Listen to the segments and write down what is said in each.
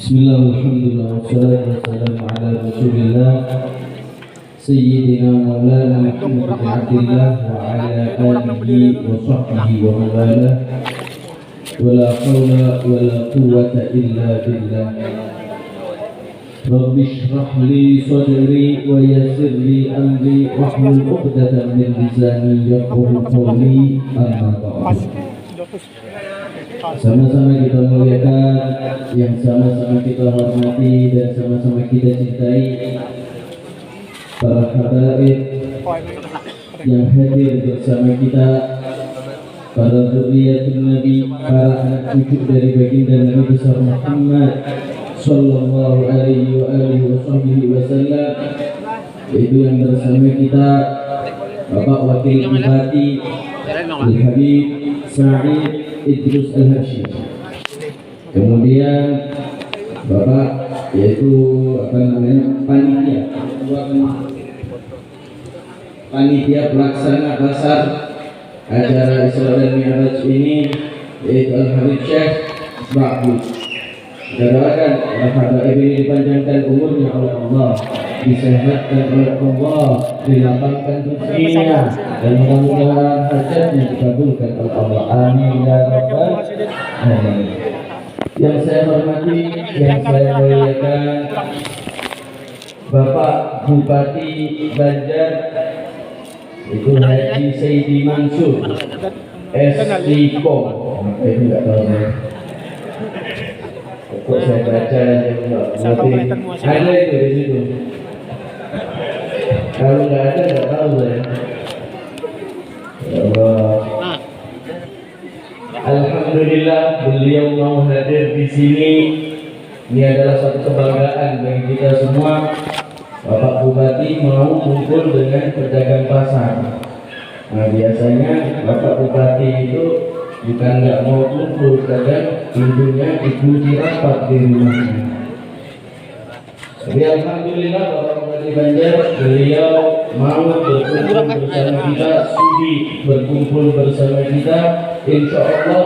Bismillah, alhamdulillah, wassalatu wassalamu ala rasulillah Sayyidina maulana Muhammad bin Abdillah wa ala alihi wa sahbihi wa mawalah wa la hawla wa la quwwata illa billah. Rabbi shrah li sadri wa yassir li amri wahlul 'uqdatam min lisani yafqahu qawli. Amma ba'd. Sama-sama kita muliakan, yang sama-sama kita hormati dan sama-sama kita cintai para habaib yang hadir bersama kita, para zuriyatul Nabi, para anak cucu dari baginda Nabi besar Muhammad sallallahu alaihi wasallam, yaitu yang bersama kita Bapak Wakil Bupati Al-Habib Sa'id Idrus Al-Hashim, kemudian Bapak yaitu panitia pelaksana pasar acara Isra dan Mi'raj ini, yaitu Al-Habib Syekh Ba'bud. Kita doakan Al-Habib ini dipanjangkan umurnya oleh Allah, disehatkan oleh Allah, dilapangkan rezekinya, dan mudah-mudahan hajatnya dikabulkan oleh Allah. Amin ya rabbal alamin. Yang saya hormati, yang saya muliakan, Bapak Bupati Banjar itu Haji Saidi Mansur S.Diko. Itu nggak tahu ya. Kok saya baca ada itu di situ. Kalau nggak ada nggak tahu saya. Ya Allah. Alhamdulillah beliau mau hadir di sini. Ini adalah satu kebanggaan bagi kita semua. Bapak Bupati mau kumpul dengan pedagang pasar. Nah biasanya Bapak Bupati itu bukan nggak mau kumpul, kadang pintunya dikunci rapat di rumahnya. Tapi alhamdulillah Bapak Bupati Banjar, beliau mau berkumpul bersama kita, sudi berkumpul bersama kita. Insya Allah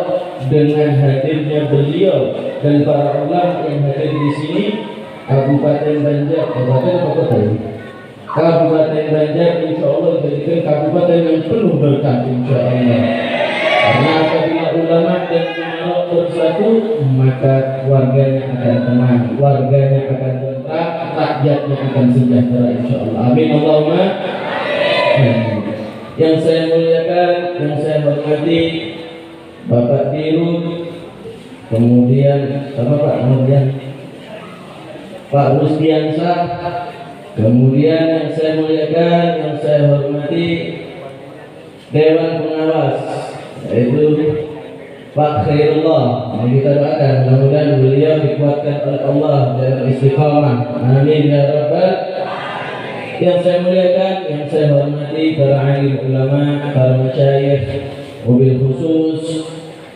dengan hadirnya beliau dan para ulama yang hadir di sini, Kabupaten Banjar, Kabupaten Banjar insya Allah jadikan kabupaten yang penuh berkah insya Allah. Karena apabila ulama dan umara bersatu, maka warganya akan tenang, warganya akan tentram, rakyatnya akan sejahtera insya Allah. Amin Allahumma amin. Yang saya muliakan, yang saya hormati, Bapak Dirut, kemudian apa Pak, kemudian Pak Rusdiansah, kemudian yang saya muliakan, yang saya hormati, Dewan Pengawas, yaitu Pak Khairullah. Yang kita doakan mudah-mudahan beliau dikuatkan oleh Allah dan istiqamah. Amin ya rabbal. Yang saya muliakan, yang saya hormati, para alim ulama, para masyayikh, mobil khusus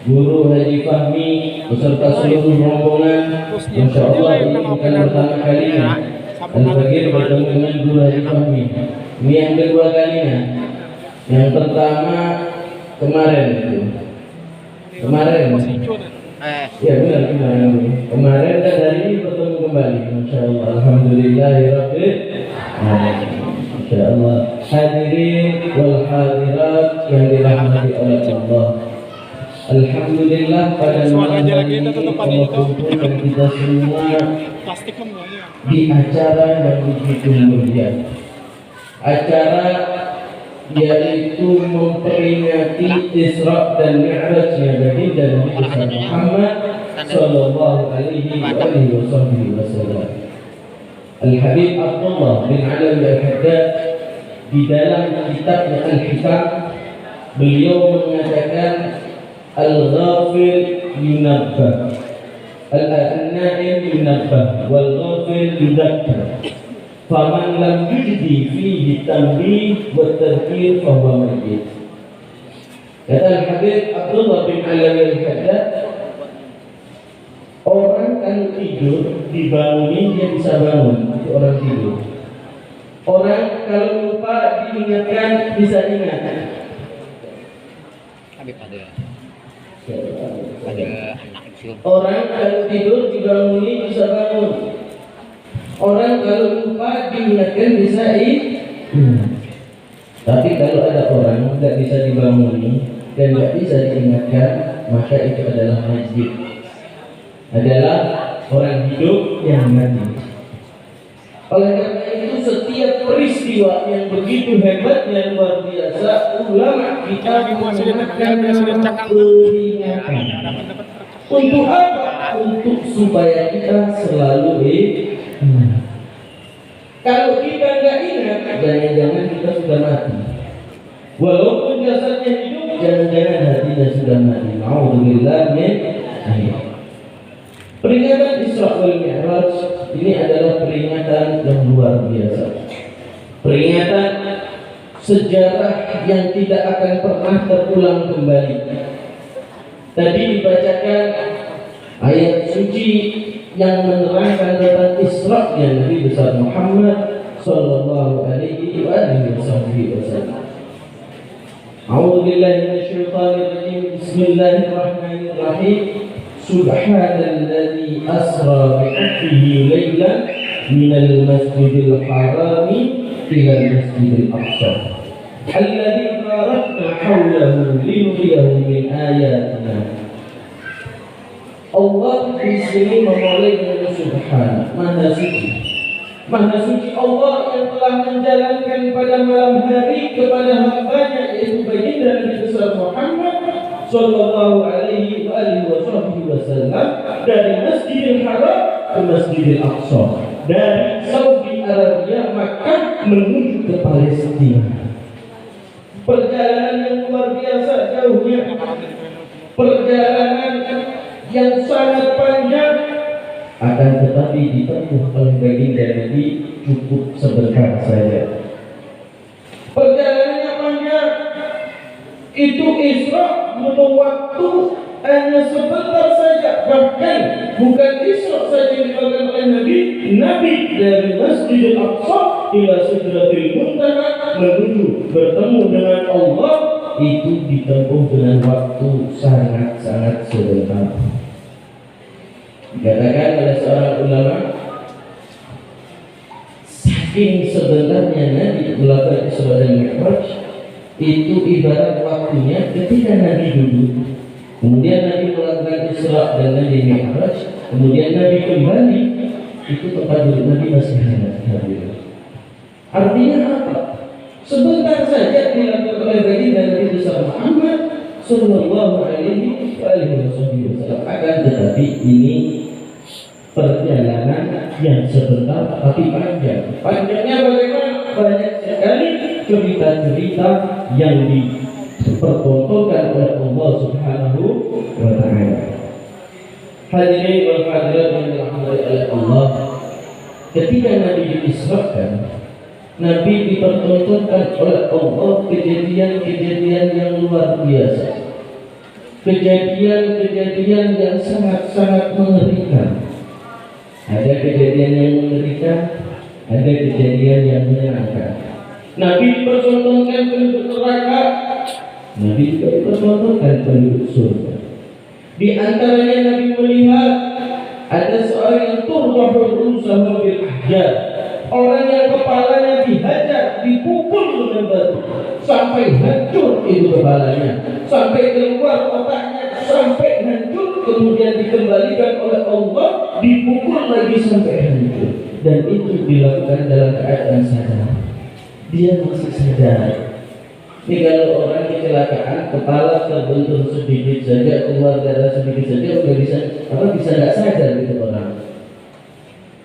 Guru Haji Fahmi beserta seluruh rombongan. Insya Allah ini bukan pertama kalinya Al-Fakir bertemu dengan Guru Haji Fahmi. Ini yang kedua kalinya. Yang pertama kemarin ya benar kemarin dan hari ini bertemu kembali. Masya Allah, alhamdulillahirabbil alamin. Masya Allah, hadirin wal hadirat yang dirahmati oleh Allah. Alhamdulillah pada malam hari ini mengumpulkan kita semua di acara yang begitu mulia. Acara yaitu memperingati Isra dan Mi'rajnya baginda Nabi Muhammad sallallahu alaihi wasallam. Al-Habib Abdullah bin Alawi Al-Haddad di dalam kitabnya Al-Hikam, beliau mengatakan Al-Ghafil yunabbah, Al-Naim yunabbah, Wal-Ghafil yudakkar. Faman lam yujdi fihi tanbih wa tadhkir fahuwa mayyit. Kata Al-Habib Abdullah bin Alawi Al-Haddad, orang kalau tidur dibangunin dia bisa bangun, itu orang tidur. Orang kalau lupa diingatkan bisa ingat. Habib ada anak Orang kalau tidur dibanguni bisa bangun. Orang kalau lupa diingatkan bisa Tapi kalau ada orang tidak bisa dibanguni dan tidak bisa diingatkan, maka itu adalah masjid. Adalah orang hidup yang mati. Oleh karena itu setiap peristiwa yang begitu hebatnya luar biasa, ulama kita mengingatkan peringatan. Untuk apa? Untuk supaya kita selalu kalau kita nggak ingat, jangan-jangan kita sudah mati. Walaupun jasadnya hidup, jangan-jangan hatinya sudah mati. Nauzubillah min dzalik. Peringatan Isra wal Mi'raj ini adalah peringatan yang luar biasa. Peringatan sejarah yang tidak akan pernah terulang kembali. Tadi dibacakan ayat suci yang menerangkan tentang Isra-nya Nabi besar Muhammad sallallahu alaihi wasallam. A'udzu billahi minasyaitonir rajim. Bismillahirrahmanirrahim. Subhanalladzi asra bi 'abdihi lailan minal masjidil harami ilal masjidil aqsa alladzi barakna hawlahu linuriyahu min ayatina. Allah di sini memulai dengan Subhan, Maha Suci. Maha Suci Allah yang telah menjalankan pada malam hari kepada hambanya, yaitu baginda Nabi besar Muhammad sallallahu alaihi wasallam, dari Masjidil Haram ke Masjidil Aqsa, dari Saudi Arabia Makkah menuju ke Palestina. Perjalanan yang luar biasa jauhnya, perjalanan yang sangat panjang, akan tetapi ditempuh oleh baginda Nabi cukup sebentar saja. Perjalanannya panjang, itu Isra butuh waktu hanya sebentar saja. Bahkan bukan Isra saja yang dilakukan oleh Nabi dari Masjidil Aqsa ila Sidratil Muntaha menuju bertemu dengan Allah, itu ditempuh dengan waktu sangat-sangat sebentar. Dikatakan oleh seorang ulama, saking sebenarnya Nabi melakukan Isra dan Mi'raj, itu ibarat waktunya ketika Nabi duduk, kemudian Nabi melakukan Isra dan Nabi Mi'raj, kemudian Nabi kembali, itu tempat duduk Nabi masih hadir. Artinya apa? Sebentar saja dilakukan oleh baginda Nabi besar Muhammad sallallahu alaihi wasallam. Akan tetapi ini perjalanan yang sebentar tapi panjang. Panjangnya bagaimana? Banyak sekali cerita-cerita yang dipertontonkan oleh Allah Subhanahu wa taala. Hadirin wal hadirat yang dirahmati oleh Allah, ketika Nabi diisrakan, Nabi dipertontonkan oleh Allah kejadian-kejadian yang luar biasa, kejadian-kejadian yang sangat-sangat mengerikan. Ada kejadian yang mengerikan, ada kejadian yang menyenangkan. Nabi dipertontonkan penduduk neraka, Nabi juga dipertontonkan penduduk surga. Di antaranya Nabi melihat ada seorang yang turbahul rusahu bil ahjar, orang yang kepalanya dihajar, dipukul dengan batu sampai hancur itu kepalanya, sampai keluar otaknya, sampai hancur, kemudian dikembalikan oleh Allah, dipukul lagi sampai hancur, dan itu dilakukan dalam keadaan sadar. Dia masih sadar. Ini kalau orang kecelakaan, kepala terbentur sedikit saja, keluar darah sedikit saja, udah bisa nggak sadar gitu orang.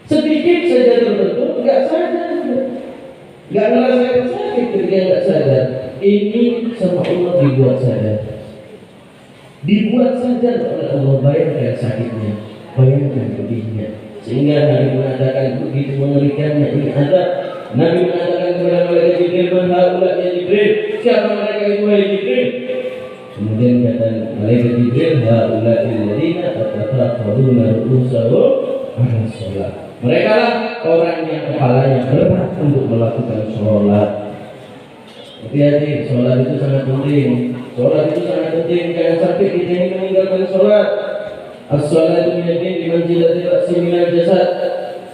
Sedikit saja terbentur, nggak sadar, nggak ngerasain sakit ketika nggak sadar. Ini sama Allah dibuat sadar, dibuat sadar oleh Allah. Bayangkan sakitnya, bayangkan pedihnya, sehingga Nabi mengatakan begitu mengerikannya ini ada. Nabi mengatakan kepada malaikat Jibril, "Man haula ya Jibril?" Siapa mereka itu wahai Jibril? Kemudian kata malaikat Jibril, "Haula alladziina tatafaqaduna ru'usahum 'ala shalah." Mereka lah orang yang kepalanya berat untuk melakukan sholat. Hati-hati, sholat itu sangat penting. Sholat itu sangat penting. Jangan sampai kita ini meninggalkan sholat. As-sholatu minad-din bimanzilati ra'si minal jasad.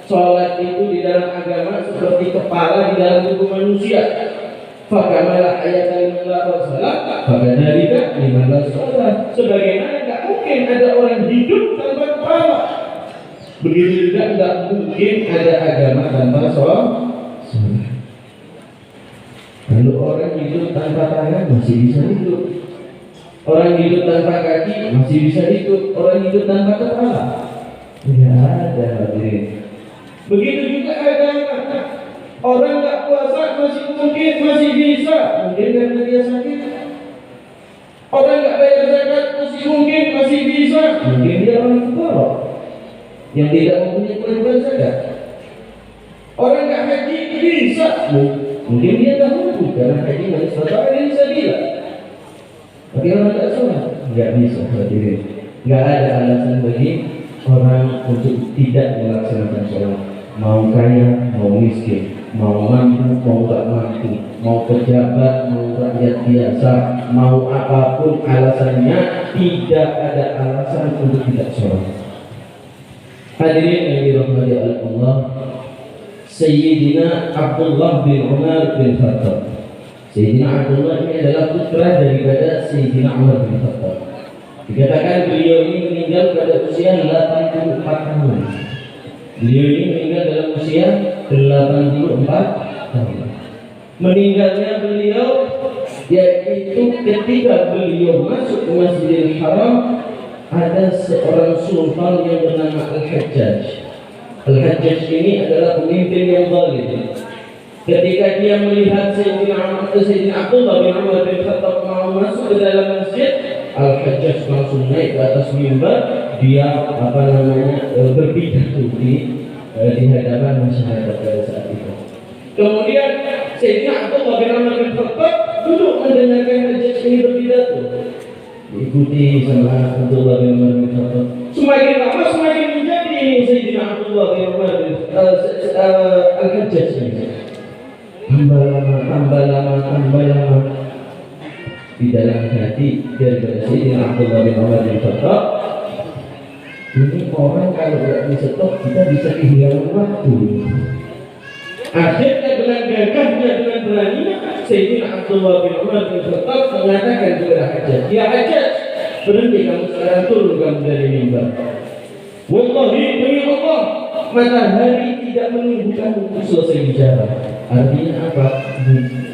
Sholat itu di dalam agama seperti kepala di dalam tubuh manusia. Fakamalah ayat liman la salat, fakadzalika liman la salat. Sebagaimana tidak mungkin ada orang hidup tanpa kepala, begitu juga tidak mungkin ada agama tanpa sholat. Kalau orang hidup tanpa tangan masih bisa hidup, orang hidup tanpa kaki masih bisa hidup, orang hidup tanpa kepala tidak ada hadirin. Begitu juga agama. Orang tak puasa masih bisa, mungkin karena dia sakit. Orang tak bayar zakat masih bisa, mungkin dia orang fuqara yang tidak mempunyai kewajiban zakat. Orang tak haji bisa, mungkin dia tak mampu karena haji masih setara dia bisa bila. Tapi orang tak sholat nggak bisa, hadirin. Nggak ada alasan bagi orang untuk tidak melaksanakan sholat. Mau kaya, mau miskin, mau mampu, mau tak mampu, mau pejabat, mau rakyat biasa, mau apapun alasannya, tidak ada alasan untuk tidak sholat. Hadirin yang dirahmati Allah, Sayyidina Abdullah bin Umar bin Khattab. Sayyidina Abdullah ini adalah putra daripada Sayyidina Umar bin Khattab. Dikatakan beliau ini meninggal pada usia 84 tahun. Beliau ini meninggal dalam usia 84 tahun. Meninggalnya beliau yaitu ketika beliau masuk ke Masjidil Haram, ada seorang sultan yang bernama Al-Hajjaj. Al-Hajjaj ini adalah pemimpin yang zalim. Ketika dia melihat Sayyidina Abdullah bin Umar bin Khattab mau masuk ke dalam masjid, Al-Hajjaj langsung naik ke atas mimbar. Dia berpidato di hadapan masyarakat pada saat itu. Kemudian Sayyidina Abdullah bin Umar bin Khattab duduk mendengarkan Hajjaj ini berpidato. Diikuti sama Abdullah bin Umar bin Khattab. Semakin lama semakin menjadi Sayyidina Abdullah bin Umar bin Al-Hajjaj ini. Tambah lama di dalam hati daripada Sayyidina Abdullah bin Umar bin Khattab. Ini orang kalau tidak disetok kita bisa kehilangan waktu. Akhirnya dengan gagahnya, dengan beraninya, Sayyidina Abdullah bin Umar bin Khattab mengatakan kepada Hajjaj, "Ya Hajjaj, berhenti kamu sekarang, turun kamu dari mimbar. Wallahi demi Allah, matahari tidak menunggu kamu untuk selesai bicara." Artinya apa?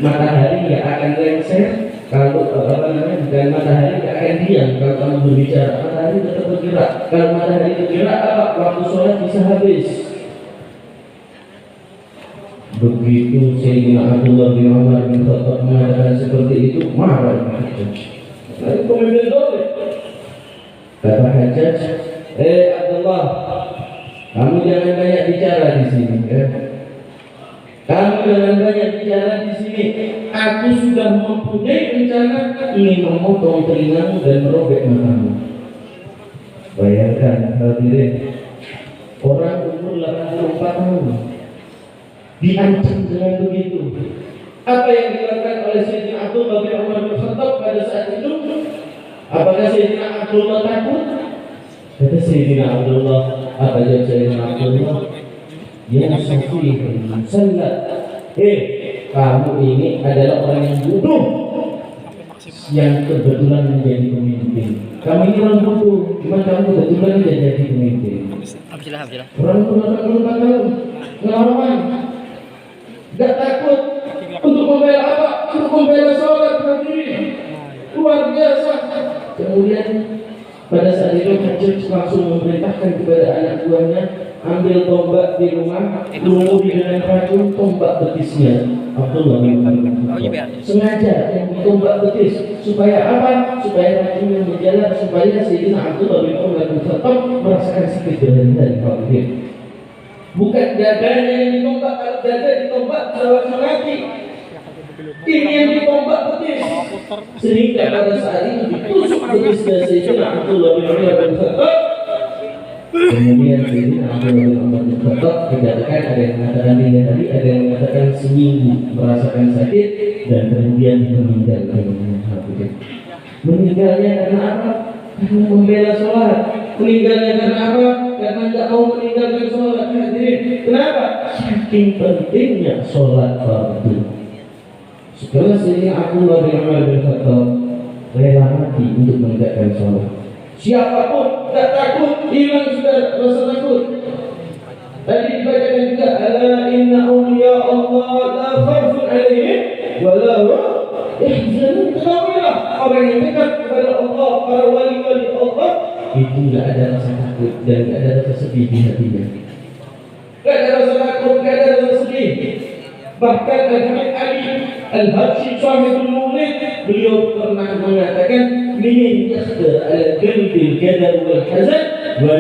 Matahari tidak akan lengser kalau dan matahari tidak akan diam kalau kamu berbicara. Matahari tetap bergerak. Kalau matahari bergerak, apa? Waktu sholat bisa habis. Begitu Sayyidina Abdullah bin Umar bin Khattab mengatakan seperti itu, marah Hajjaj. Lalu pemimpin zalim. Kata Hajjaj, Abdullah, kamu jangan banyak bicara di sini, ya. Kamu jangan banyak bicara di sini. Aku sudah mempunyai rencana ingin memotong telingamu dan merobek matamu. Bayangkan hadirin, orang umur 84 tahun diancam dengan begitu. Apa yang dilakukan oleh Sayyidina Abdullah bin Umar bin Khattab pada saat itu? Apakah Sayyidina Abdullah takut? Kata Sayyidina Abdullah, apa jawab Sayyidina Abdullah? Ya Safiyun Salat. Kamu ini adalah orang yang bodoh yang kebetulan menjadi pemimpin. Kamu ini orang bodoh, cuma kamu kebetulan jadi pemimpin. Orang umur 84 tahun ngelawan, gak takut untuk membela apa? Untuk membela sholat hadirin. Luar biasa. Kemudian pada saat itu Hajjaj langsung memerintahkan kepada anak buahnya, ambil tombak di rumah, lumuri dengan racun tombak betisnya. Abdullah bin Umar sengaja yang tombak betis supaya apa? Supaya racunnya menjalar, supaya Sayyidina Abdullah bin Umar bin Khattab merasakan sakit dari hati. Bukan dadanya yang ditombak, kalau dada ditombak langsung mati. Ini yang ditombak betis, sehingga pada saat itu ditusuk betisnya Sayyidina Abdullah bin Umar bin Khattab. Kemudian Sayyidina Abdullah bin Umar bin Khattab dikatakan, ada yang mengatakan 3 hari, ada yang mengatakan seminggu merasakan sakit, dan kemudian meninggal. Meninggalnya karena apa? Karena membela sholat. Meninggalnya karena apa? Karena tidak mau meninggalkan sholat. Hadirin, kenapa? Saking pentingnya sholat fardu. Setelah sini Abdullah bin Umar bin Khattab rela mati untuk menegakkan sholat. Siapapun tak takut, hilang sudah rasa takut. Tadi dibacakan juga, ala inna awliya Allah la khawfun alaihim wa la hum yahzanun. Ketahuilah, orang yang dekat kepada Allah, para wali-wali Allah, itu tidak ada rasa takut dan tidak ada rasa sedih di hatinya. Tidak ada rasa takut, tidak ada rasa sedih. Bahkan Al-Habib Ali Al-Habsyi Shahidul Maulid, beliau pernah mengatakan, min yakhda ala qalbil qadar wal hazan wa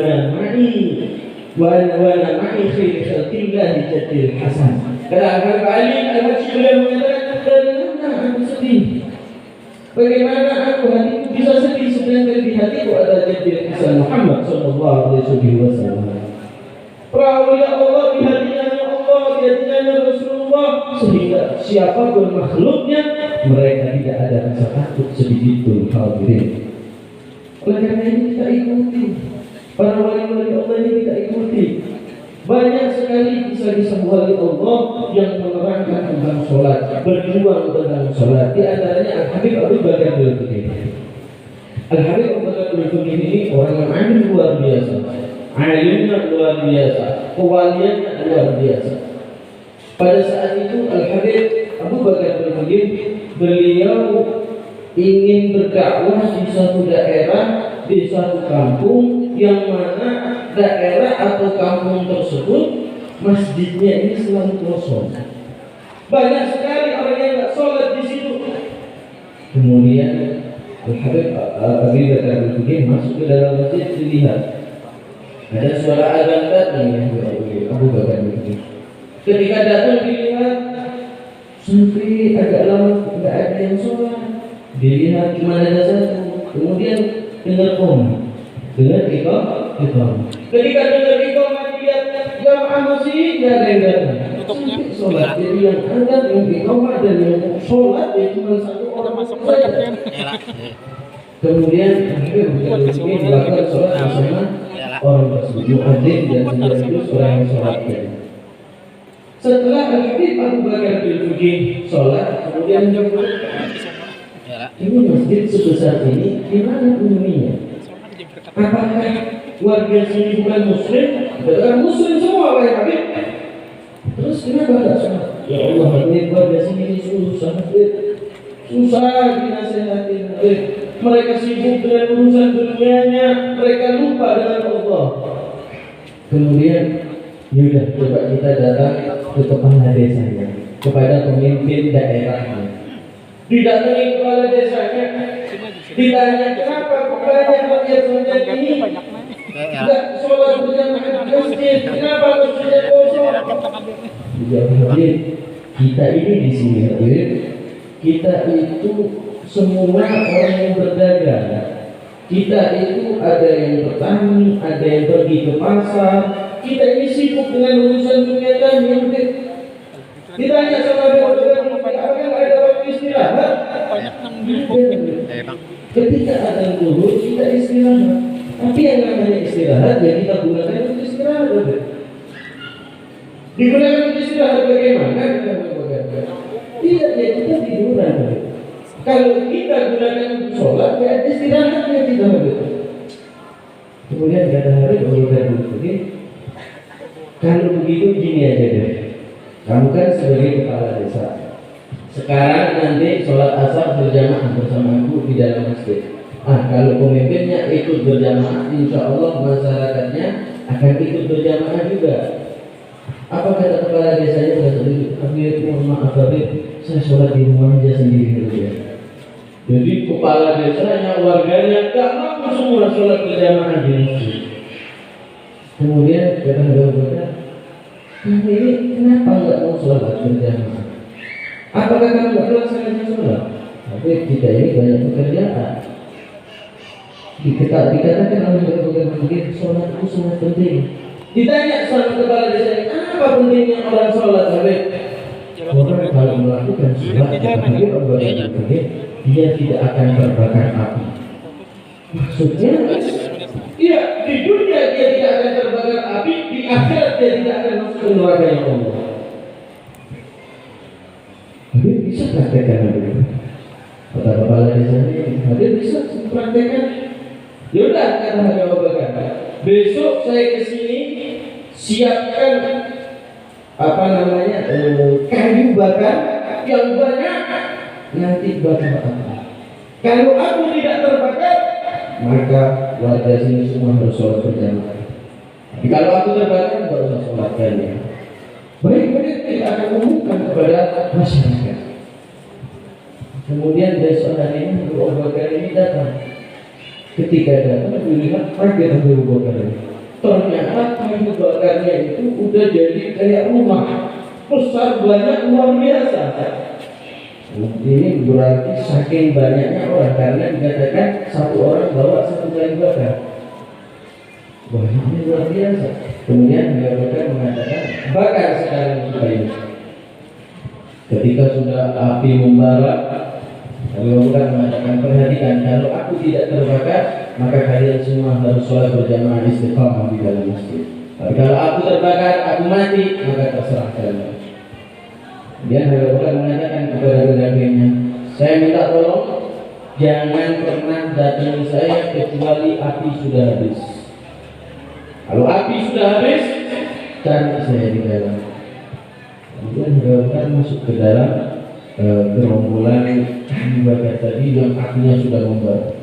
la ma'i khairi khalqillah jadil hasan. Kata Al-Habib Ali Al-Habsyi, beliau mengatakan, dari mana aku sedih? Bagaimana aku hatiku bisa sedih sedangkan di hatiku ada jadil hasan Muhammad sallallahu alaihi wasallam. Para awliya Allah di hatinya Allah, di hatinya Rasulullah, sehingga siapapun makhluknya mereka tidak ada rasa takut sedikit pun. Hadirin, oleh karena ini kita ikuti para wali-wali Allah ini, kita ikuti. Banyak sekali kisah-kisah wali Allah yang menerangkan tentang sholat, berjuang tentang sholat. Di antaranya Al-Habib Abu Bakar Al-Fiqih. Al-Habib Abu Bakar Al-Fiqih ini orang yang alim luar biasa, alimnya luar biasa, kewaliannya luar biasa. Pada saat itu Al-Habib Abu Bakar Al-Fiqih, beliau ingin berdakwah di suatu daerah, di suatu kampung, yang mana daerah atau kampung tersebut masjidnya ini selalu kosong. Banyak sekali orang yang tidak sholat di situ. Kemudian Al-Habib Abu Bakar Al-Fiqih masuk ke dalam masjid, dilihat ada suara azan datang ya Abu Bakar Al-Fiqih. Ketika datang dilihat sampai agak lama tidak ada yang sholat. Dilihat cuma ada satu. Kemudian dengar dengar iqamah. Ketika dengar iqamah dilihat jamaah masih tidak ada yang datang. Sampai sholat. Jadi yang ada yang iqamah dan yang sholat ya cuma satu orang saja. Kemudian ini dilakukan sholat bersama orang tersebut, muadzin dan sekaligus orang yang sholatnya. Setelah Al-Habib Abu Bakar Al-Fiqih sholat, kemudian ini masjid sebesar ini, gimana penghuninya? Apakah warga sini bukan muslim? Bukan muslim semua, Pak Habib. Terus kenapa tak sholat? Ya Allah, Habib, warga sini susah, susah dinasihati. Mereka sibuk dengan urusan dunianya, mereka lupa dengan Allah. Kemudian, yaudah, coba kita datang ke kepala desanya, kepada pemimpin daerahnya. Didatangi kepala desanya, ditanya kenapa banyak rakyat ini tidak sholat berjamaah di masjid, kenapa masjidnya kosong? Dijawab, kita ini di sini, kita itu semua orang yang berdagang. Kita itu ada yang bertani, ada yang pergi ke pasar. Kita ini sibuk dengan urusan dunia dan yang ditanya sama dia, apakah ada waktu istirahat? Ketika ada dulu kita istirahat. Tapi yang namanya istirahat ya kita gunakan untuk istirahat. Digunakan untuk istirahat bagaimana? Tidak, ya kita tiduran. Kalau kita gunakan untuk sholat, ya istirahatnya kita begitu. Kemudian kata hari begini, kalau begitu gini aja deh. Kamu kan sebagai kepala desa. Sekarang nanti sholat asar berjamaah bersama aku di dalam masjid. Kalau pemimpinnya ikut berjamaah, insya Allah masyarakatnya akan ikut berjamaah juga. Apa kata kepala desanya? Habib, mohon maaf Habib, saya sholat di rumah aja sendiri dulu ya. Jadi kepala desanya, warganya tak mampu semua sholat berjamaah di masjid. Kemudian kata Habib, kamu ini kenapa nggak mau sholat berjamaah? Apakah kamu nggak melaksanakan sholat? Tapi kita ini banyak pekerjaan. Dikatakan oleh beberapa mungkin sholat itu sangat penting. Ditanya sama kepala desa, apa pentingnya orang sholat? Habib, orang kalau melakukan sholat, dia tidak akan terbakar api. Maksudnya, iya, di dunia dia tidak akan terbakar api, di akhirat dia tidak akan masuk ke neraka yang Allah. Tapi bisa praktekkan dulu. Kata kepala desa ini, hadir bisa praktekkan. Yaudah, kata Abu Bakar, besok saya kesini siapkan kayu bakar yang banyak, nanti bakar apa? Kalau aku tidak terbakar, maka warga sini semua harus sholat berjamaah. Tapi kalau aku terbakar, nggak usah sholat kalian. Baik-baik kita akan umumkan kepada masyarakat. Kemudian besok harinya Abu Bakar ini datang. Ketika datang, dilihat kaget Abu Bakar ini. Ternyata kayu bakarnya itu udah jadi kayak rumah besar, banyak, luar biasa. Ini berarti saking banyaknya orang, karena dikatakan satu orang bawa satu kayu bakar. Wah, ini luar biasa. Kemudian Abu Bakar mengatakan, bakar sekarang kayu. Ketika sudah api membara, Abu Bakar mengatakan, perhatikan, kalau aku tidak terbakar, maka kalian semua harus sholat berjamaah istiqamah di dalam masjid. Tapi kalau aku terbakar, aku mati, maka terserah kalian. Kemudian Abu Bakar mengatakan kepada pendampingnya, saya minta tolong, jangan pernah datangi saya kecuali api sudah habis. Kalau api sudah habis, cari saya di dalam. Kemudian Abu Bakar masuk ke dalam gerombolan Abu Bakar tadi yang apinya sudah membara.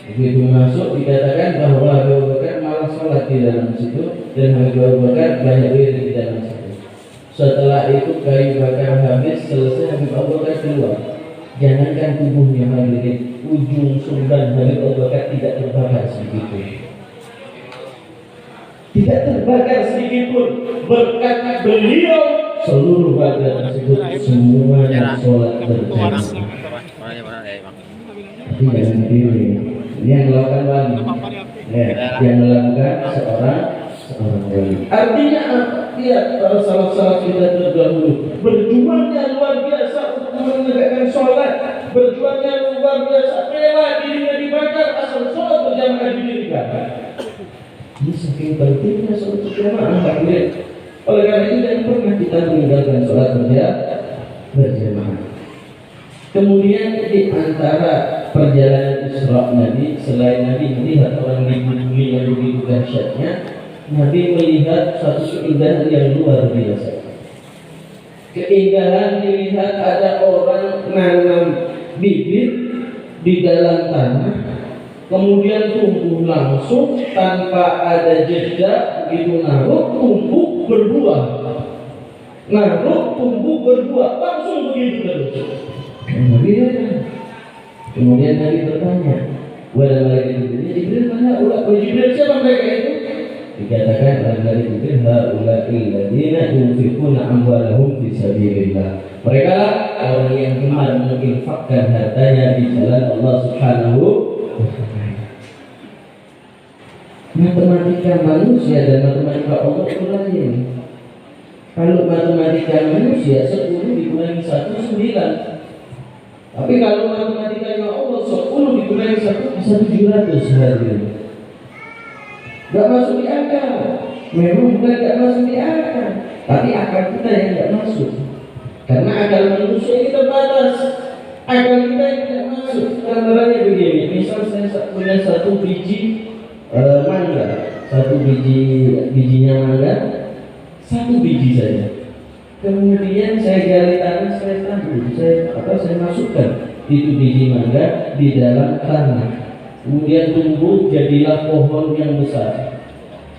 Begitu masuk dikatakan bahwa Abu Bakar malah sholat di dalam situ, dan Abu Bakar banyak wirid di dalam situ. Setelah itu kayu bakar habis, selesai Abu Bakar keluar. Jangankan tubuhnya hadirin, ujung sumban Abu Bakar tidak terbakar sedikit pun. Tidak terbakar sedikit pun. Berkat beliau, seluruh warga tersebut semuanya sholat berjamaah. Tapi jangan ditiru ini yang melakukan wali, yang melakukan seorang wali. Artinya lihat para salaf-salaf kita terdahulu berjuangnya luar biasa untuk menegakkan sholat, berjuangnya luar biasa, rela dirinya dibakar asal sholat berjamaah didirikan. Ini saking pentingnya sholat berjamaah, Pak Kulit. Oleh karena itu jangan pernah kita meninggalkan sholat berjamaah. Kemudian di antara perjalanan Isra Nabi, selain Nabi melihat orang di bumi yang begitu dahsyatnya, Nabi melihat satu keindahan yang luar biasa. Keindahan dilihat ada orang nanam bibit di dalam tanah, kemudian tumbuh langsung tanpa ada jeda, begitu naruh tumbuh berbuah, naruh tumbuh berbuah, langsung begitu terus. Kemudian Nabi bertanya, wahai Jibril, mana ulah Jibril, siapa mereka itu? Dikatakan oleh Jibril, haula'il ladzina yunfiquna amwalahum fi sabilillah. Mereka orang yang gemar menginfakkan hartanya di jalan Allah Subhanahu wa taala. Matematika manusia dan matematika Allah itu lain. Kalau matematika manusia 10 dikurangi 1 9. Tapi kalau matematikanya Allah 10 dikurangi 1 bisa 700 hari. Gak masuk di akal. Memang bukan gak masuk di akal, tapi akal kita yang gak masuk. Karena akal manusia ini terbatas. Akal kita yang tidak masuk. Gambarannya begini, misal saya punya 1 biji mangga, 1 bijinya mangga, 1 biji saja. Kemudian saya gali tanah, saya tanam, saya masukkan itu biji mangga di dalam tanah. Kemudian tumbuh, jadilah pohon yang besar,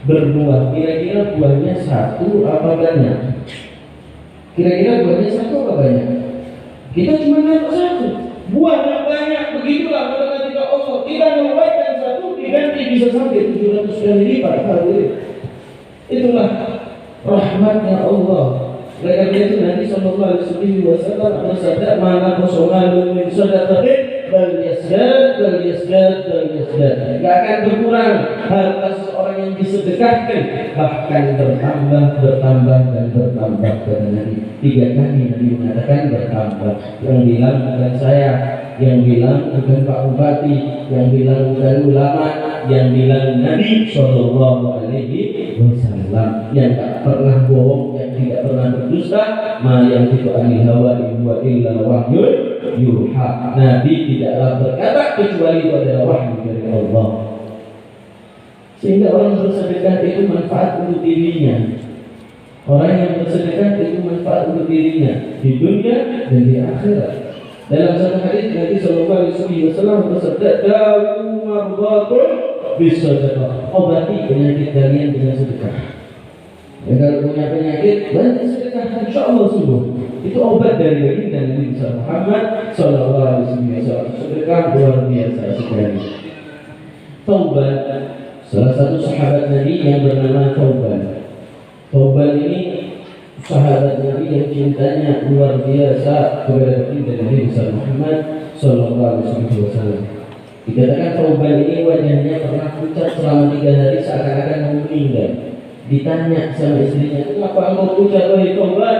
berbuah. Kira-kira buahnya 1 apa banyak? Kira-kira buahnya 1 apa banyak? Kita cuma dapat 1. Buahnya banyak, begitulah matematika Allah. Kita meluaikan 1 diganti bisa sampai 700 kali lipat. Itulah rahmatnya Allah. Oleh karena itu Nabi sallallahu alaihi wasallam bersabda, "Mana qasamalun min sadaqatin bal yasdad. Enggak akan berkurang harta seseorang yang disedekahkan, bahkan bertambah dan bertambah. Karena Nabi 3 kali Nabi mengatakan bertambah. Yang bilang bukan saya, yang bilang bukan Pak Bupati, yang bilang bukan ulama, yang bilang Nabi Shallallahu Alaihi Wasallam, yang tak pernah bohong, yang tidak pernah berdusta, ma yang tidak anil hawa in huwa illa wahyun yuha. Nabi tidaklah berkata kecuali itu adalah wahyu dari Allah. Sehingga orang bersedekah itu manfaat untuk dirinya. Orang yang bersedekah itu manfaat untuk dirinya di dunia dan di akhirat. Dalam satu hadis Nabi Shallallahu Alaihi Wasallam bersabda, "Dawu mardatun bisadaqah." Obati penyakit kalian dengan sedekah. Ya, kalau punya penyakit, banyak sedekah, insya Allah sembuh. Itu obat dari baginda Nabi Muhammad Shallallahu Alaihi Wasallam. Sedekah luar biasa sekali. Tauban, salah satu sahabat Nabi yang bernama Tauban. Tauban ini sahabat Nabi yang cintanya luar biasa kepada baginda Nabi Muhammad Shallallahu Alaihi Wasallam. Dikatakan Tauban ini wajahnya pernah pucat selama 3 hari seakan-akan mau meninggal. Ditanya sama istrinya, kenapa engkau pucat wahai Tauban?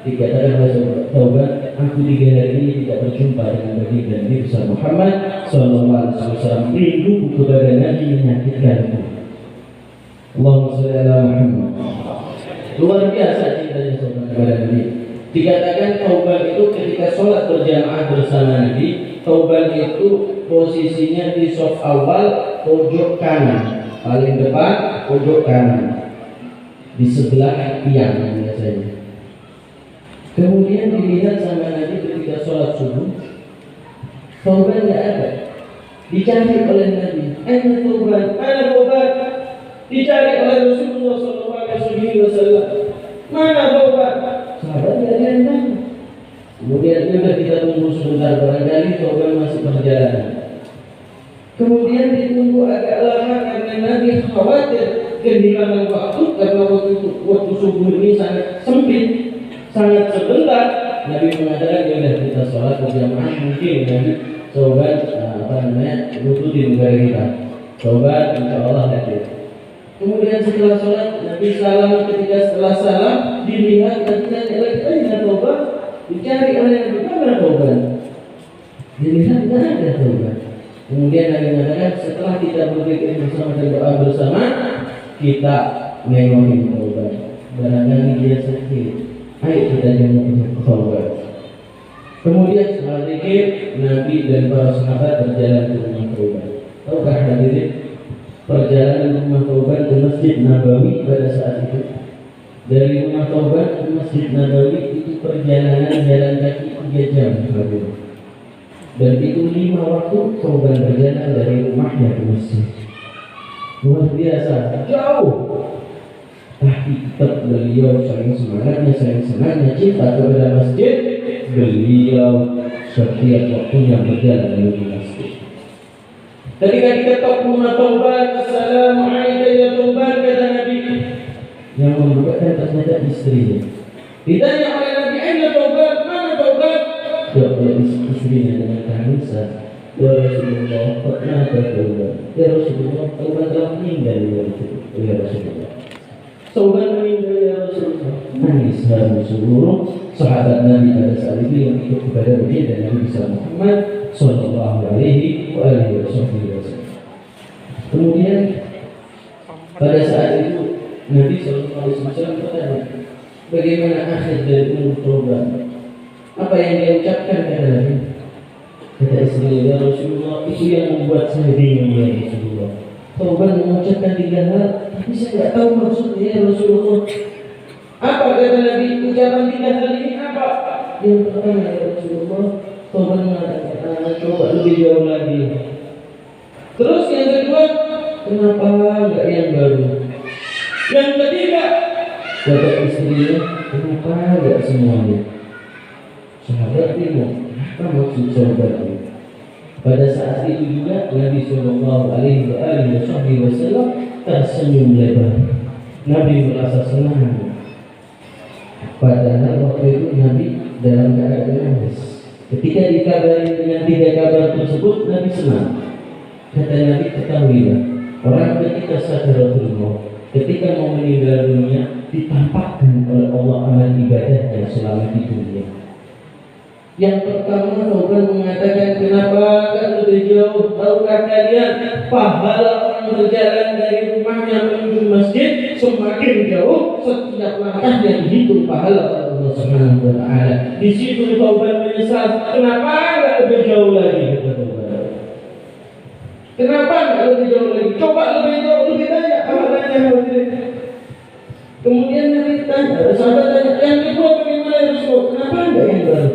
Dikatakan oleh Tauban, aku 3 hari ini tidak berjumpa dengan baginda Nabi Muhammad Shallallahu Alaihi Wasallam. Rindu kepada Nabi menyakitkanku. Allahumma shalli ala Muhammad. Luar biasa cintanya sahabat kepada Nabi. Dikatakan Tauban itu ketika sholat berjamaah bersama Nabi, Tauban itu posisinya di saf awal pojok kanan, paling depan pojok kanan, di sebelah tiang biasanya. Kemudian dilihat sama Nabi ketika sholat subuh, Tauban tidak ada. Dicari oleh Nabi, Tauban, mana Tauban? Dicari oleh Rasulullah SAW. Mana Tauban? Sahabat tidak ada yang tahu. Kemudian kita tunggu sebentar, barangkali Tauban masih berjalan. Kemudian ditunggu agak lama karena Nabi khawatir kehilangan waktu, karena waktu subuh ini sangat sempit, sangat sebentar. Nabi mengatakan ya kita sholat berjamaah, mungkin Nabi Tauban nututin negara kita. Tauban insya Allah hadir. Kemudian setelah sholat Nabi salam, ketika setelah salam dilihat dan dicari oleh Tauban, dicari oleh Nabi, mana Tauban? Dilihat tidak ada Tauban. Kemudian Nabi mengatakan setelah kita berzikir bersama dan doa bersama, kita nengokin Tauban. Barangkali dia sakit, ayo kita jenguk Tauban. Kemudian setelah zikir, Nabi dan para sahabat berjalan ke rumah Tauban. Tahukah hadirin, perjalanan rumah Tauban ke Masjid Nabawi pada saat itu, dari rumah Tauban ke Masjid Nabawi itu perjalanan jalan kaki 3 jam hadirin. Dan itu 5 waktu Tauban berjalan dari rumahnya ke masjid. Luar biasa, jauh. Tapi tetap beliau saling semangatnya, saling senangnya, cinta kepada masjid. Beliau setiap waktunya berjalan menuju masjid. Ketika diketok rumah Tauban, "Assalamualaikum ya Tauban," kata Nabi. Yang membukakan ternyata istrinya. Ditanya oleh Nabi, "Aina Tauban? Mana Tauban?" Jawab oleh istrinya dengan tangisan, "Ya Rasulullah, pernah ada Tauban. Ya Rasulullah, Tauban telah meninggal ya Rasulullah." Tauban meninggal ya Rasulullah. Nangis harum seluruh sahabat Nabi pada saat itu yang ikut kepada baginda Nabi Muhammad Sallallahu Alaihi Wasallam. Kemudian pada saat itu Nabi Sallallahu Alaihi Wasallam bertanya, bagaimana akhir dari umur Tauban? Apa yang dia ucapkan kata Nabi? Kata istrinya, ya Rasulullah, itu yang membuat saya bingung ya Rasulullah. Tauban mengucapkan 3 hal, tapi saya tidak tahu maksudnya ya Rasulullah. Apa kata Nabi? Ucapan 3 hal ini apa? Yang pertama ya Rasulullah, Tauban mengatakan, coba lebih jauh lagi. Terus yang kedua, kenapa enggak yang baru? Yang ketiga, kata istrinya, kenapa enggak semuanya? Sahabat bingung, apa maksud sahabat ini? Pada saat itu juga Nabi Sallallahu Alaihi Wasallam tersenyum lebar. Nabi merasa senang. Padahal waktu itu Nabi dalam keadaan nangis. Ketika dikabari dengan 3 kabar tersebut, Nabi senang. Kata Nabi, ketahuilah, orang ketika sakaratul maut, ketika mau meninggal dunia, ditampakkan oleh Allah amal ibadahnya selama di dunia. Yang pertama Thauban mengatakan, kenapa gak lebih jauh? Tahukah kalian pahala orang berjalan dari rumahnya menuju masjid semakin jauh setiap langkah yang dihitung pahala oleh Allah Subhanahu wa taala. Di situ Thauban menyesal, kenapa gak lebih jauh lagi? Kenapa gak lebih jauh lagi? Coba lebih jauh, lebih banyak pahalanya. Kemudian Nabi tanya, sahabat tanya, yang kedua bagaimana ya Rasulullah? Kenapa enggak yang baru?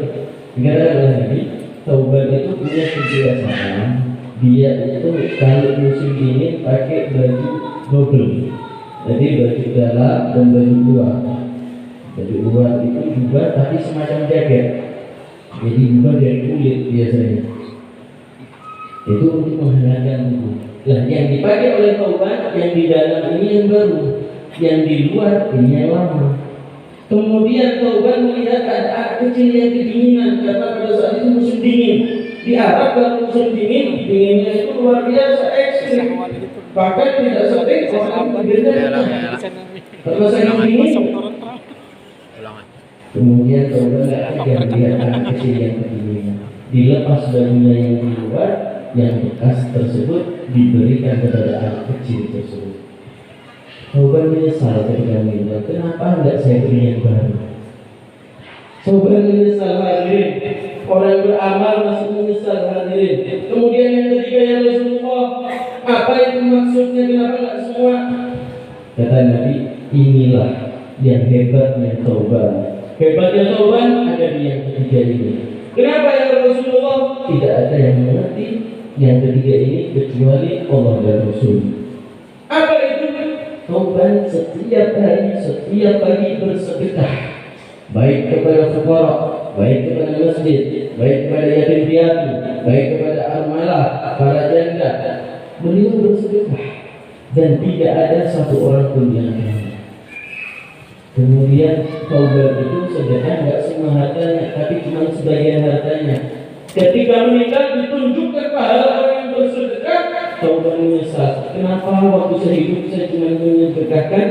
Dikatakan oleh Nabi, Thauban itu punya kebiasaan, dia itu kalau musim dingin pakai baju double, jadi baju dalam dan baju luar. Baju luar itu juga tapi semacam jaket, jadi juga dari kulit biasanya. Itu untuk menghangatkan tubuh. Lah yang dipakai oleh Thauban yang di dalam ini yang baru, yang di luar ini yang lama. Kemudian Thauban melihat ada anak kecil yang kedinginan karena pada saat itu musim dingin. Di Arab kalau musim dingin, dinginnya itu luar biasa ekstrim. Bahkan tidak sering orang berbeda. Kalau saya dingin, kemudian Thauban melihat anak kecil yang kedinginan. Dilepas bajunya yang di luar, yang bekas tersebut diberikan kepada anak kecil tersebut. Thauban menyesal ketika meninggal. Kenapa enggak saya beri yang baru? Thauban menyesal, hadirin. Orang beramal masih menyesal, hadirin. Kemudian yang ketiga, ya Rasulullah, apa itu maksudnya? Kenapa enggak semua? Kata Nabi, inilah yang hebatnya Thauban. Hebatnya Thauban ada di yang ketiga ini. Kenapa ya Rasulullah? Tidak ada yang mengerti yang ketiga ini kecuali Allah dan Rasul. Apa itu? Thauban setiap hari, setiap pagi bersedekah, baik kepada fuqara, baik kepada masjid, baik kepada yatim piatu, baik kepada armalah, para janda. Beliau bersedekah dan tidak ada satu orang pun yang kaya. Kemudian Thauban itu sedekah nggak semua hartanya, tapi cuma sebagian hartanya. Ketika meninggal ditunjukkan pahala orang yang bersedekah. Thauban menyesal. Kenapa waktu saya hidup saya cuma menyedekahkan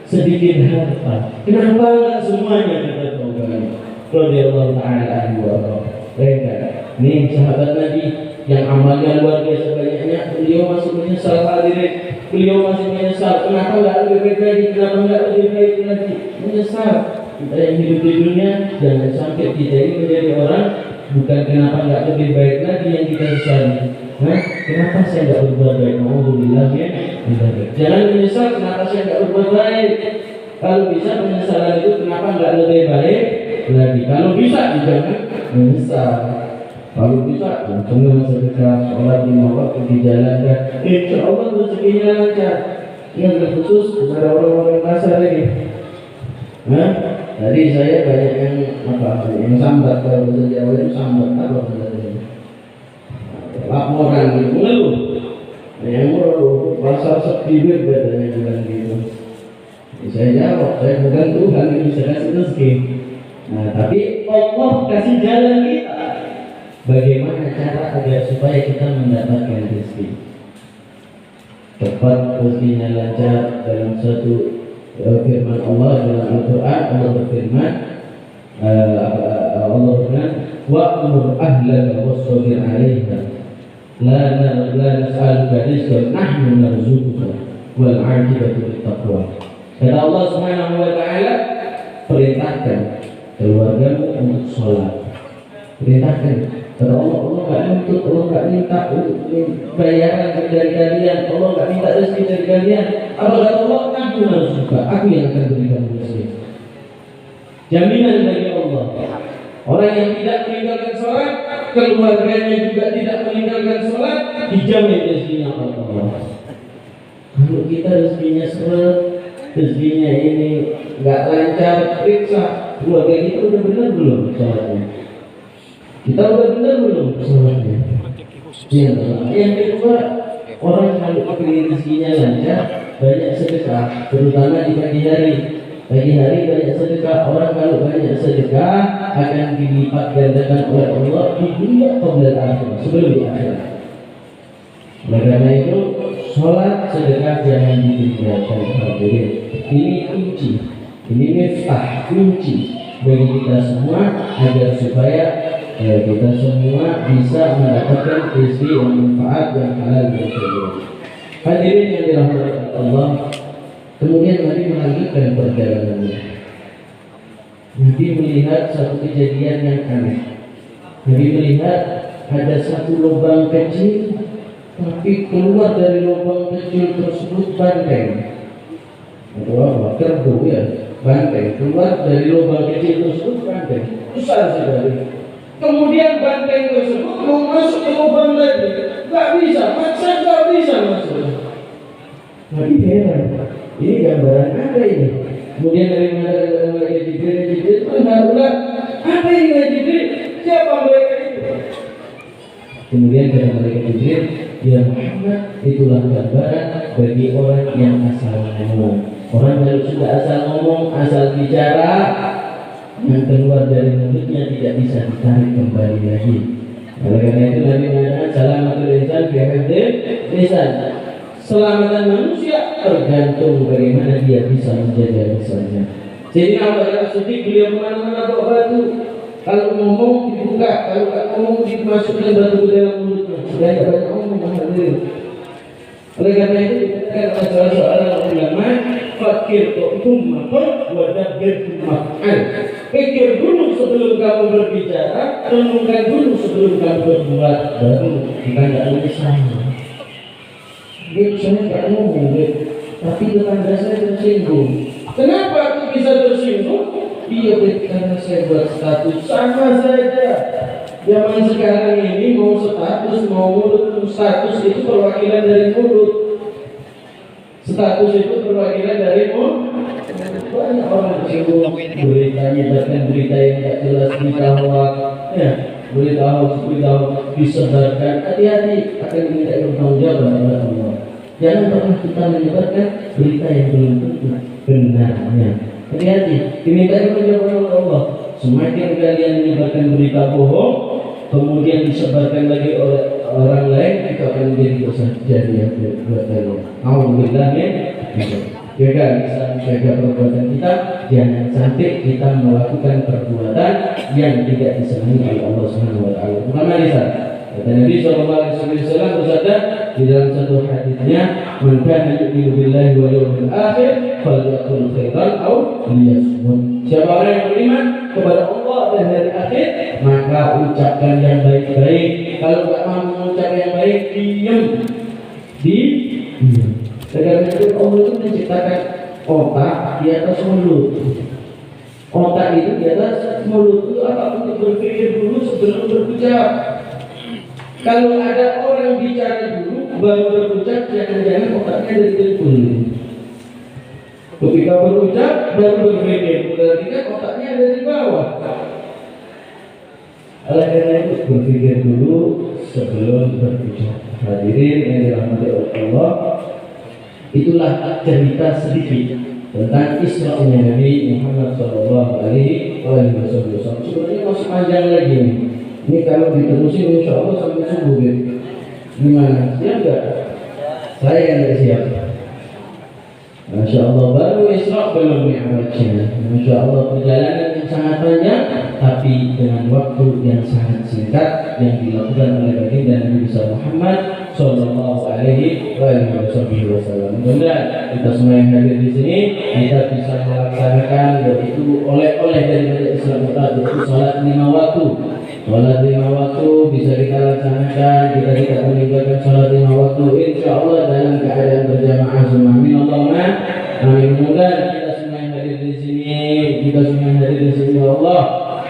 sedikit harta? Kenapa enggak semuanya? Kata Thauban radhiyallahu ta'ala anhu wa arda. Nih sahabat Nabi yang amalnya luar biasa banyaknya, beliau masih menyesal, hadirin. Beliau masih menyesal. Kenapa enggak lebih baik? Kenapa enggak lebih baik lagi? Menyesal. Kita yang hidup di dunia jangan sampai kita ini menjadi orang bukan kenapa enggak lebih baik lagi yang kita sesali. Kenapa saya enggak berbuat baik? Alhamdulillah ya. Jangan menyesal kenapa saya enggak berbuat baik. Kalau bisa penyesalan itu kenapa enggak lebih baik lagi. Kalau bisa jangan menyesal. Kalau bisa langsung sedekah, sholat lima waktu dijalankan. Insya Allah rezekinya lancar. Yang terkhusus kepada orang-orang kasar ini. Tadi saya banyak yang yang sambat, kalau bahasa Jawa itu sambat apa bahasa laporan gitu, ngeluh. Yang ngeluh pasal sekibir katanya bilang gitu. Saya jawab, saya bukan Tuhan yang bisa kasih rezeki. Nah, tapi Allah kasih jalan kita. Bagaimana cara agar supaya kita mendapatkan rezeki? Cepat rezekinya lancar. Dalam satu firman Allah dalam Al-Quran, Allah berfirman, wa'mur ahlaka wasbir 'alaiha la nas'aluka rizqan nahnu narzuquka wal 'aqibatu littaqwa. Kata Allah Subhanahu wa taala, perintahkan keluargamu untuk sholat. Perintahkan. Kata Allah, Allah nggak nuntut, Allah nggak minta bayaran dari kalian, Allah nggak minta rezeki dari kalian. Apa kata Allah? Aku narzuquka, aku yang akan berikan rezeki. Jaminan bagi Allah. Orang yang tidak meninggalkan sholat, keluarganya juga tidak meninggalkan sholat, dijamin rezekinya oleh Allah. Kalau kita rezekinya seret, rezekinya ini nggak lancar, periksa keluarga kita udah benar belum sholatnya? Kita udah benar belum sholatnya? Yang kedua, orang kalau kepingin rezekinya lancar, banyak sedekah, terutama di pagi hari. Pagi hari banyak sedekah. Orang kalau banyak sedekah akan dilipat gandakan oleh Allah di dunia dan akhirat, sebelum di akhirat. Oleh karena itu, sholat sedekah jangan ditinggalkan. Ini kunci, ini miftah, kunci bagi kita semua agar supaya ya, kita semua bisa mendapatkan rezeki yang manfaat yang halal dan syar'i. Hadirin yang dirahmati Allah, kemudian Nabi melanjutkan perjalanannya. Nabi melihat satu kejadian yang aneh. Nabi melihat ada satu lubang kecil, tapi keluar dari lubang kecil tersebut banteng. Atau apa? Kerbau ya, banteng. Keluar dari lubang kecil tersebut banteng. Besar sekali. Kemudian banteng tersebut mau masuk ke lubang lagi, nggak bisa, maksa nggak bisa masuk. Nabi heran, ini gambaran apa ini? Kemudian dari malaikat Jibril mengatakan, apa ini Jibril? Siapa mereka itu? Kemudian kata malaikat Jibril, ya Muhammad, itulah gambaran bagi orang yang asal ngomong. Orang yang sudah asal ngomong, asal bicara, yang keluar dari mulutnya tidak bisa ditarik kembali lagi. Oleh karena itu Nabi mengatakan salamatul insan fi hifdzil lisan. Keselamatan manusia tergantung bagaimana dia bisa menjaga lisannya. Jadi Abu Bakar Siddiq beliau kemana-mana bawa batu. Kalau ngomong dibuka, kalau nggak ngomong dimasukkan batu ke dalam mulutnya. Sudah tidak banyak ngomong hadirin. Oleh karena itu dikatakan oleh salah seorang ulama, fakir tu'tum maqal wa dabbir maqal. Pikir dulu sebelum kamu berbicara, renungkan dulu sebelum kamu berbuat, baru kita nggak menyesal. Saya nggak ngomong, tapi tetangga saya tersinggung. Kenapa aku bisa tersinggung? Iya, karena saya buat status sama saja. Zaman sekarang ini mau status, mau mulut, status itu perwakilan dari mulut. Status itu perwakilan dari mulut. Banyak orang tersinggung, beritanya bahkan berita yang tidak jelas ditawa, ya, berita disebarkan. Hati-hati akan diminta bertanggung jawab oleh Allah. Jangan pernah kita menyebarkan berita yang belum tentu benarnya. Hati-hati, diminta bertanggung jawab oleh Allah. Semakin kalian menyebarkan berita bohong, kemudian disebarkan lagi oleh orang lain, itu akan menjadi dosa jariah buat kalian. Alhamdulillah, jaga lisan, jaga perbuatan kita, jangan sampai kita melakukan perbuatan yang tidak disenangi oleh Allah Subhanahu wa taala. Pertama lisan. Kata Nabi sallallahu alaihi wasallam bersabda di dalam satu hadisnya, "Man kana yu'minu billahi wal yawmil akhir falyaqul khairan aw liyasmut." Siapa orang yang beriman kepada Allah dan hari akhir, maka ucapkan yang baik-baik. Kalau tidak mampu mengucap yang baik, diam. Diam. Karena itu Allah itu menciptakan otak di atas mulut. Otak itu di atas mulut itu apa? Untuk berpikir dulu sebelum berucap. Kalau ada orang bicara dulu baru berucap, jangan-jangan otaknya dari telepon. Ketika berucap baru berpikir, berarti kan otaknya ada di bawah. Oleh karena itu berpikir dulu sebelum berucap. Hadirin yang dirahmati Allah, itulah cerita sedikit tentang Isra'nya Nabi Muhammad Sallallahu Alaihi Wasallam. Sebenarnya masih panjang lagi nih. Ini kalau diterusin insya Allah sampai subuh gitu. Gimana? Siap gak? Saya yang gak siap. Masya Allah, baru Isra' belum Mi'rajnya. Masya Allah, perjalanan yang sangat panjang, tapi dengan waktu yang sangat singkat yang dilakukan oleh baginda Nabi Muhammad Sallallahu Alaihi Wasallam. Mudah-mudahan kita semua yang hadir di sini kita bisa melaksanakan yaitu oleh-oleh dari Islam kita, yaitu salat 5 waktu. Salat 5 waktu bisa kita laksanakan, kita tidak meninggalkan salat 5 waktu, insya Allah dalam keadaan berjamaah semua. Amin Allahumma amin. Mudah-mudahan kita semua yang hadir di sini, kita semua yang hadir di sini, Allah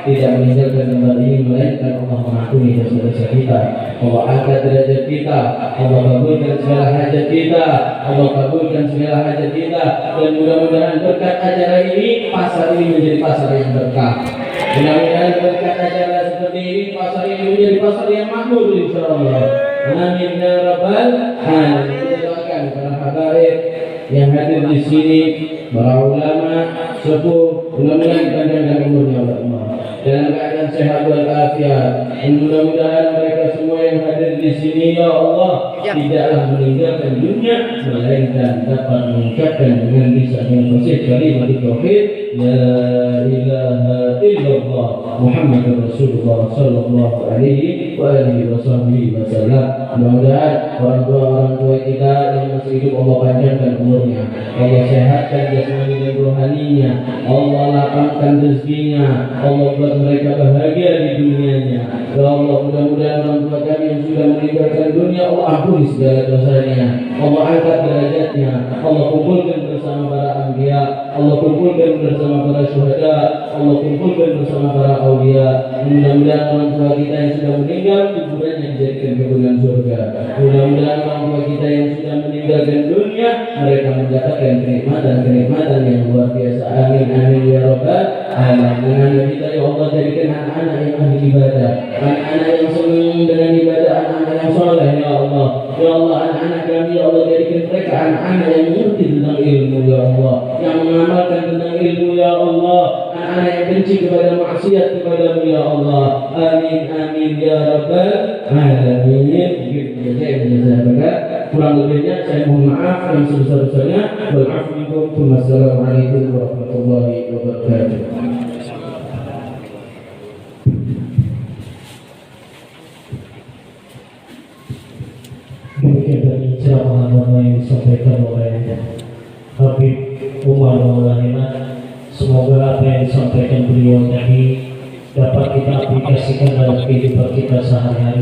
tidak meninggalkan tempat ini, melainkan Allah mengampuni dosa-dosa kita, Allah angkat derajat kita, Allah kabulkan segala hajat kita, Allah kabulkan segala hajat kita, dan mudah-mudahan berkat acara ini pasar ini menjadi pasar yang berkah. Mudah-mudahan berkat acara seperti ini pasar ini menjadi pasar yang makmur insyaallah. Amin ya rabbal alamin. Doakan para habaib yang hadir di sini, para ulama, sepuh, mudah-mudahan dipanjangkan umurnya oleh Allah dalam keadaan sehat walafiat. Dan mudah-mudahan mereka semua yang hadir di di sini ya Allah tidaklah meninggalkan dunia melainkan dapat mengucapkan dengan lisan yang fasih kalimat tauhid la ilaha illallah Muhammadur Rasulullah sallallahu alaihi wa alihi wasallam. Mudah-mudahan orang tua kita yang masih hidup Allah panjangkan umurnya, Allah sehatkan jasmani dan rohaninya, Allah lapangkan rezekinya, Allah buat mereka bahagia di dunianya. Ya Allah, mudah-mudahan orang tua kami yang sudah meninggalkan dunia, Allah ampuni segala dosanya, Allah angkat derajatnya, Allah kumpulkan bersama para anbiya, Allah kumpulkan bersama para syuhada, Allah kumpulkan bersama para aulia. Mudah-mudahan orang tua kita yang sudah meninggal kuburannya dijadikan kebunan surga. Mudah-mudahan orang tua kita yang sudah meninggalkan dunia mereka mendapatkan kenikmatan yang luar biasa. Amin amin ya rabbal alamin. Anak kita ya Allah jadikan anak-anak yang ahli ibadah, anak-anak yang senang dengan ibadah, anak-anak yang soleh ya Allah. Ya Allah, anak-anak kami ya Allah jadikan mereka anak-anak yang mengerti tentang ilmu ya Allah, yang mengamalkan tentang ilmu ya Allah, anak-anak yang benci kepada maksiat kepadamu ya Allah. Amin amin ya rabbal alamin. Kurang lebihnya saya mohon maaf yang sebesar-besarnya. Wassalamualaikum warahmatullahi wabarakatuh. Demikian tadi ceramah yang disampaikan oleh Habib Umar Maulana. Semoga apa yang disampaikan beliau tadi dapat kita aplikasikan dalam kehidupan kita sehari-hari.